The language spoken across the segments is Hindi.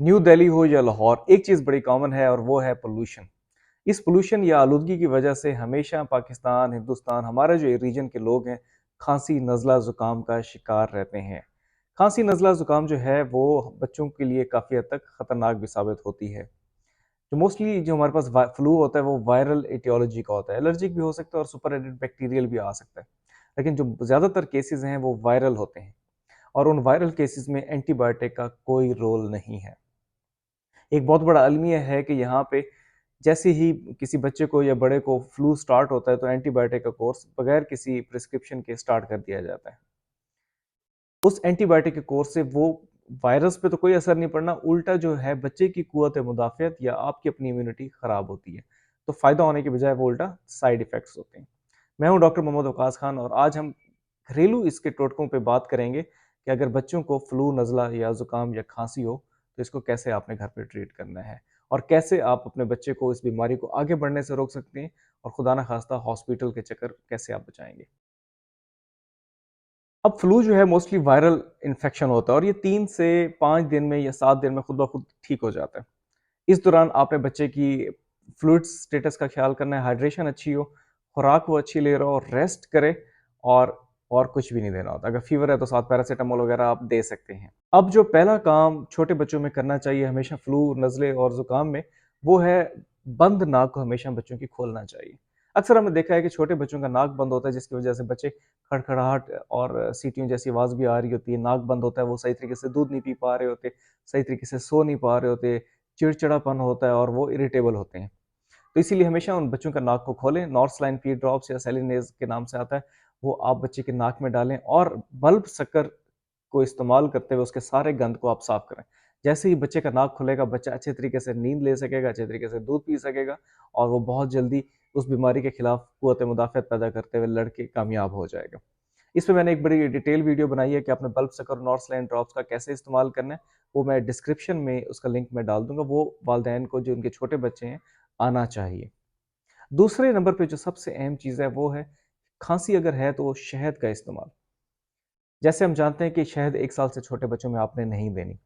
न्यू दिल्ली हो या लाहौर, एक चीज़ बड़ी कॉमन है और वो है पोल्यूशन। इस पोल्यूशन या आलूदगी की वजह से हमेशा पाकिस्तान, हिंदुस्तान, हमारे जो रीजन के लोग हैं, खांसी, नज़ला, ज़ुकाम का शिकार रहते हैं। खांसी, नज़ला, ज़ुकाम जो है वो बच्चों के लिए काफ़ी हद तक खतरनाक भी साबित होती है। जो मोस्टली जो हमारे पास फ्लू होता है वो वायरल एटियोलॉजी का होता है, एलर्जिक भी हो सकता है और सुपर एडेड बैक्टीरियल भी आ सकता है। लेकिन जो ज़्यादातर केसेस हैं वो वायरल होते हैं और उन वायरल केसेस में एंटीबायोटिक का कोई रोल नहीं है। एक बहुत बड़ा अलमिया है कि यहाँ पे जैसे ही किसी बच्चे को या बड़े को फ्लू स्टार्ट होता है तो एंटीबायोटिक का कोर्स बगैर किसी प्रिस्क्रिप्शन के स्टार्ट कर दिया जाता है। उस एंटीबायोटिक के कोर्स से वो वायरस पे तो कोई असर नहीं पड़ना, उल्टा जो है बच्चे की कुव्वत मुदाफ़ियत या आपकी अपनी इम्यूनिटी खराब होती है। तो फ़ायदा होने के बजाय वो उल्टा साइड इफ़ेक्ट्स होते हैं। मैं हूँ डॉक्टर मोहम्मद वकास खान और आज हम घरेलू इसके टोटकों पे बात करेंगे कि अगर बच्चों को फ्लू, नज़ला या ज़ुकाम या खांसी हो तो इसको कैसे आपने घर पे ट्रीट करना है और कैसे आप अपने बच्चे को इस बीमारी को आगे बढ़ने से रोक सकते हैं और खुदा ना खास्ता हॉस्पिटल के चक्कर कैसे आप बचाएंगे। अब फ्लू जो है मोस्टली वायरल इन्फेक्शन होता है और ये 3 से 5 दिन में या 7 दिन में खुद ब खुद ठीक हो जाता है। इस दौरान आपने बच्चे की फ्लूइड स्टेटस का ख्याल करना है, हाइड्रेशन अच्छी हो, खुराक वो अच्छी ले रहा हो, रेस्ट करे और और कुछ भी नहीं देना होता। अगर फीवर है तो साथ पैरासीटामोल वगैरह आप दे सकते हैं। अब जो पहला काम छोटे बच्चों में करना चाहिए हमेशा फ्लू, नज़ले और ज़ुकाम में, वो है बंद नाक को हमेशा बच्चों की खोलना चाहिए। अक्सर हमने देखा है कि छोटे बच्चों का नाक बंद होता है जिसकी वजह से बच्चे खड़खड़ाहट और सीटियों जैसी आवाज़ भी आ रही होती है, नाक बंद होता है, वो सही तरीके से दूध नहीं पी पा रहे होते, सही तरीके से सो नहीं पा रहे होते, चिड़चिड़ापन होता है और वो इरिटेबल होते हैं। तो इसीलिए हमेशा उन बच्चों का नाक को खोलें, नॉर्सलाइन पी ड्रॉप्स या सेलिनेज के नाम से आता है, वो आप बच्चे के नाक में डालें और बल्ब शक्कर को इस्तेमाल करते हुए उसके सारे गंद को आप साफ करें। जैसे ही बच्चे का नाक खुलेगा, बच्चा अच्छे तरीके से नींद ले सकेगा, अच्छे तरीके से दूध पी सकेगा और वो बहुत जल्दी उस बीमारी के खिलाफ कुव्वत मुदाफ़ियत पैदा करते हुए लड़ के कामयाब हो जाएगा। इस पे मैंने एक बड़ी डिटेल वीडियो बनाई है कि आपने बल्ब सकर और नॉर्सलाइन ड्रॉप्स का कैसे इस्तेमाल करना है, वो मैं डिस्क्रिप्शन में उसका लिंक मैं डाल दूँगा, वो वालिदैन को जो उनके छोटे बच्चे हैं, आना चाहिए। दूसरे नंबर पे जो सबसे अहम चीज़ है वो है, खाँसी अगर है तो शहद का इस्तेमाल। जैसे हम जानते हैं कि शहद 1 साल से छोटे बच्चों में आपने नहीं देनी,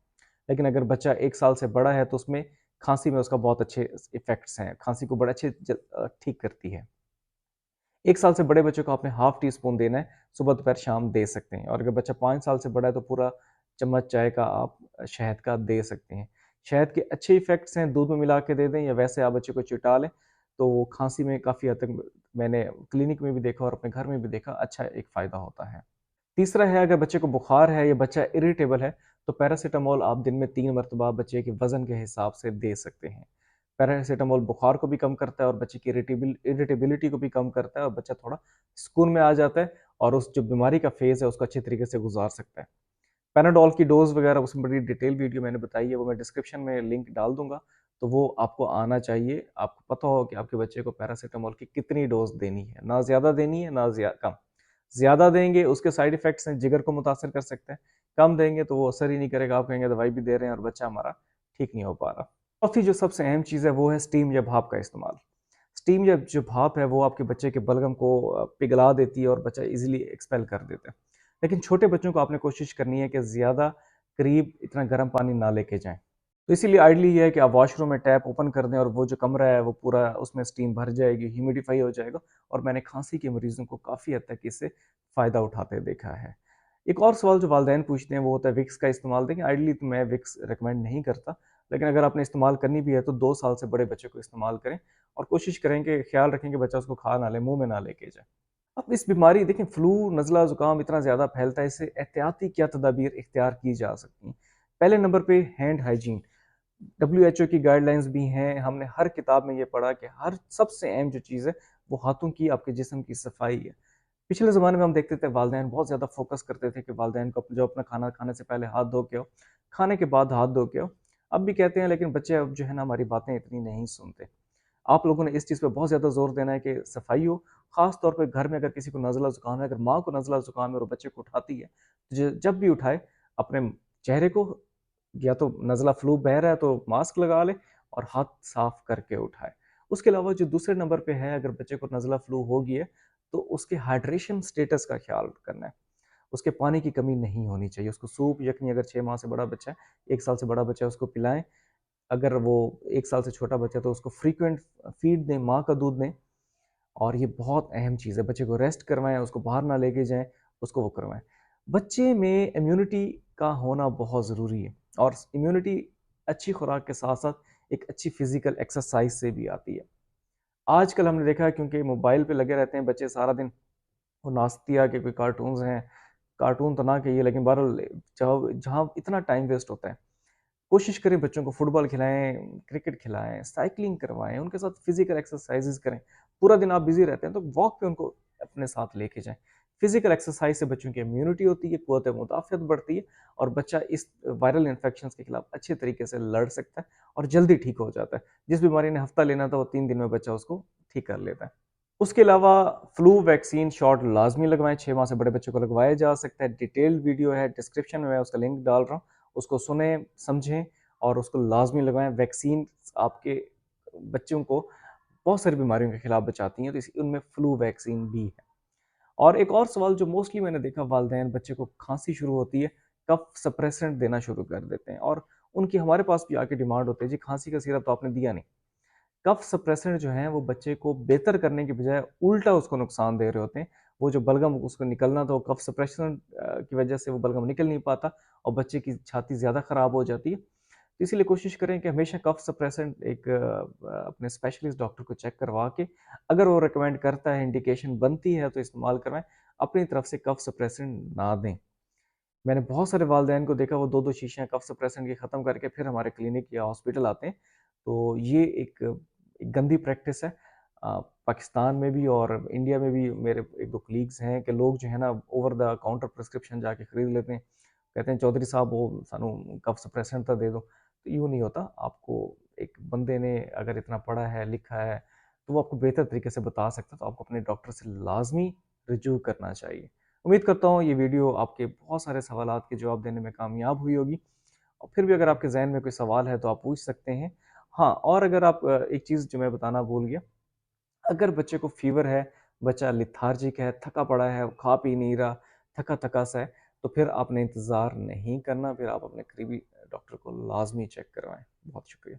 लेकिन अगर बच्चा 1 साल से बड़ा है तो उसमें खाँसी में उसका बहुत अच्छे इफ़ेक्ट्स हैं, खाँसी को बड़े अच्छे ठीक करती है। 1 साल से बड़े बच्चे को आपने हाफ टी स्पून देना है, सुबह, दोपहर, शाम दे सकते हैं और अगर बच्चा 5 साल से बड़ा है तो पूरा चम्मच चाय का आप शहद का दे सकते हैं। शहद के अच्छे इफ़ेक्ट्स हैं, दूध में मिला के दे दें या वैसे आप बच्चे को चिटा लें, तो वो खाँसी में काफ़ी हद तक मैंने क्लिनिक में भी देखा और अपने घर में भी देखा, अच्छा एक फ़ायदा होता है। तीसरा है अगर बच्चे को बुखार है या बच्चा इरिटेबल है तो पैरासीटामोल आप दिन में 3 मरतबा बच्चे के वजन के हिसाब से दे सकते हैं। पैरासीटामोल बुखार को भी कम करता है और बच्चे की इरिटेबिलिटी को भी कम करता है और बच्चा थोड़ा सुकून में आ जाता है और उस जो बीमारी का फेज़ है उसको अच्छे तरीके से गुजार सकता है। पैनाडोल की डोज़ वगैरह उसमें बड़ी डिटेल वीडियो मैंने बताई है, वो मैं डिस्क्रिप्शन में लिंक डाल दूँगा, तो वो आपको आना चाहिए। आपको पता हो कि आपके बच्चे को पैरासीटामोल की कितनी डोज़ देनी है, ना ज़्यादा देनी है, ना कम। ज़्यादा देंगे उसके साइड इफ़ेक्ट्स हैं, जिगर को मुतासिर कर सकते हैं, कम देंगे तो वो असर ही नहीं करेगा, आप कहेंगे दवाई भी दे रहे हैं और बच्चा हमारा ठीक नहीं हो पा रहा। चौथी जो सबसे अहम चीज़ है वो है स्टीम या भाप का इस्तेमाल। स्टीम या जो भाप है वो आपके बच्चे के बलगम को पिघला देती है और बच्चा ईज़िली एक्सपेल कर देता है। लेकिन छोटे बच्चों को आपने कोशिश करनी है कि ज़्यादा करीब इतना गर्म पानी ना लेके जाएँ। तो इसीलिए आइडियली ये है कि आप वॉशरूम में टैप ओपन कर दें और वो जो कमरा है वो पूरा उसमें स्टीम भर जाएगी, ह्यूमिडिफ़ाई हो जाएगा और मैंने खाँसी के मरीज़ों को काफ़ी हद तक इससे फ़ायदा उठाते देखा है। एक और सवाल जो वालिदैन पूछते हैं वो होता है विक्स का इस्तेमाल। देखिए आइडियली तो मैं विक्स रिकमेंड नहीं करता, लेकिन अगर आपने इस्तेमाल करनी भी है तो 2 साल से बड़े बच्चे को इस्तेमाल करें और कोशिश करें कि ख्याल रखें कि बच्चा उसको खा ना ले, मुँह में ना लेके जाए। अब इस बीमारी देखिए फ्लू, नज़ला, ज़ुकाम इतना ज़्यादा फैलता है, इससे एहतियाती क्या तदाबीर इख्तियार की जा सकती हैं? पहले नंबर पे हैंड हाइजीन। डब्ल्यूएचओ की गाइडलाइंस भी हैं, हमने हर किताब में ये पढ़ा कि हर सबसे अहम जो चीज़ है, वो हाथों की, आपके जिस्म की सफाई है। पिछले ज़माने में हम देखते थे वालिदैन बहुत ज़्यादा फ़ोकस करते थे कि वालिदैन को जो अपना खाना खाने से पहले हाथ धो के आओ, खाने के बाद हाथ धो के आओ। अब भी कहते हैं लेकिन बच्चे अब जो है ना हमारी बातें इतनी नहीं सुनते। आप लोगों ने इस चीज़ पे बहुत ज़्यादा ज़ोर देना है कि सफाई हो, ख़ास तौर पे घर में अगर किसी को नज़ला ज़ुकाम है, अगर माँ को नज़ला ज़ुकाम है और वो बच्चे को उठाती है, जब भी उठाए अपने चेहरे को या तो नज़ला फ्लू बह रहा है तो मास्क लगा ले और हाथ साफ करके उठाए। उसके अलावा जो दूसरे नंबर पे है अगर बच्चे को नज़ला फ्लू हो गई है, तो उसके हाइड्रेशन स्टेटस का ख़्याल करना है। उसके पानी की कमी नहीं होनी चाहिए। उसको सूप यखनी, अगर 6 माह से बड़ा बच्चा है, 1 साल से बड़ा बच्चा है, उसको पिलाएँ। अगर वो 1 साल से छोटा बच्चा है तो उसको फ्रीक्वेंट फीड दें, माँ का दूध दें। और ये बहुत अहम चीज़ है, बच्चे को रेस्ट करवाएँ, उसको बाहर ना लेके जाएँ, उसको वो करवाएँ। बच्चे में इम्यूनिटी का होना बहुत ज़रूरी है, और इम्यूनिटी अच्छी खुराक के साथ-साथ एक अच्छी फिज़िकल एक्सरसाइज़ से भी आती है। आजकल हमने देखा है, क्योंकि मोबाइल पे लगे रहते हैं बच्चे सारा दिन, वो नास्तिया के कोई कार्टून्स हैं, कार्टून तो ना कहिए, लेकिन बहरहाल जहाँ जहाँ इतना टाइम वेस्ट होता है। कोशिश करें बच्चों को फुटबॉल खिलाएँ, क्रिकेट खिलाएँ, साइक्लिंग करवाएँ, उनके साथ फिज़िकल एक्सरसाइज़ेज़ करें। पूरा दिन आप बिज़ी रहते हैं तो वॉक पे उनको अपने साथ लेके जाएँ। फिज़िकल एक्सरसाइज़ से बच्चों की इम्यूनिटी होती है, क़ुव्वत मुदाफ़अत बढ़ती है, और बच्चा इस वायरल इन्फेक्शंस के खिलाफ अच्छे तरीके से लड़ सकता है और जल्दी ठीक हो जाता है। जिस बीमारी ने हफ़्ता लेना था, वो 3 दिन में बच्चा उसको ठीक कर लेता है। उसके अलावा फ्लू वैक्सीन शॉट लाज़मी लगवाएँ, 6 माह से बड़े बच्चों को लगवाया जा सकता है। डिटेल्ड वीडियो है, डिस्क्रिप्शन में मैं उसका लिंक डाल रहा हूँ, उसको सुनें, समझें और उसको लाज़मी लगवाएँ। वैक्सीन आपके बच्चों को बहुत सारी बीमारियों के खिलाफ बचाती हैं, तो इस उनमें फ्लू वैक्सीन भी है। और एक और सवाल जो मोस्टली मैंने देखा, वालिदैन बच्चे को खाँसी शुरू होती है, कफ सप्रेसेंट देना शुरू कर देते हैं, और उनकी हमारे पास भी आके डिमांड होती है, जी खाँसी का सिरप तो आपने दिया नहीं। कफ सप्रेसेंट जो हैं वो बच्चे को बेहतर करने की बजाय उल्टा उसको नुकसान दे रहे होते हैं। वो जो बलगम उसको निकलना था, वो कफ सप्रेशन की वजह से वो बलगम निकल नहीं पाता, और बच्चे की छाती ज़्यादा ख़राब हो जाती है। तो इसीलिए कोशिश करें कि हमेशा कफ सप्रेसेंट एक अपने स्पेशलिस्ट डॉक्टर को चेक करवा के, अगर वो रिकमेंड करता है, इंडिकेशन बनती है तो इस्तेमाल करवाएँ, अपनी तरफ से कफ सप्रेसेंट ना दें। मैंने बहुत सारे वालिदैन को देखा, वो 2-2 शीशियाँ कफ सप्रेसेंट की ख़त्म करके फिर हमारे क्लिनिक या हॉस्पिटल आते हैं। तो ये एक गंदी प्रैक्टिस है। पाकिस्तान में भी और इंडिया में भी मेरे 1-2 कलीग्स हैं कि लोग जो है ना, ओवर द काउंटर प्रिस्क्रिप्शन जाके खरीद लेते हैं। कहते हैं चौधरी साहब वो सानू कफ सप्रेसेंट तो दे दो। तो यूँ नहीं होता। आपको एक बंदे ने अगर इतना पढ़ा है, लिखा है, तो वो आपको बेहतर तरीके से बता सकता है, तो आपको अपने डॉक्टर से लाज़मी रुजू करना चाहिए। उम्मीद करता हूँ ये वीडियो आपके बहुत सारे सवालात के जवाब देने में कामयाब हुई होगी, और फिर भी अगर आपके ज़हन में कोई सवाल है तो आप पूछ सकते हैं। हाँ, और अगर आप एक चीज़ जो मैं बताना भूल गया, अगर बच्चे को फ़ीवर है, बच्चा लेथार्जिक है, थका पड़ा है, खा पी नहीं रहा, थका-थका सा है, तो फिर आपने इंतज़ार नहीं करना, फिर आप अपने करीबी डॉक्टर को लाज़मी चेक करवाएँ। बहुत शुक्रिया।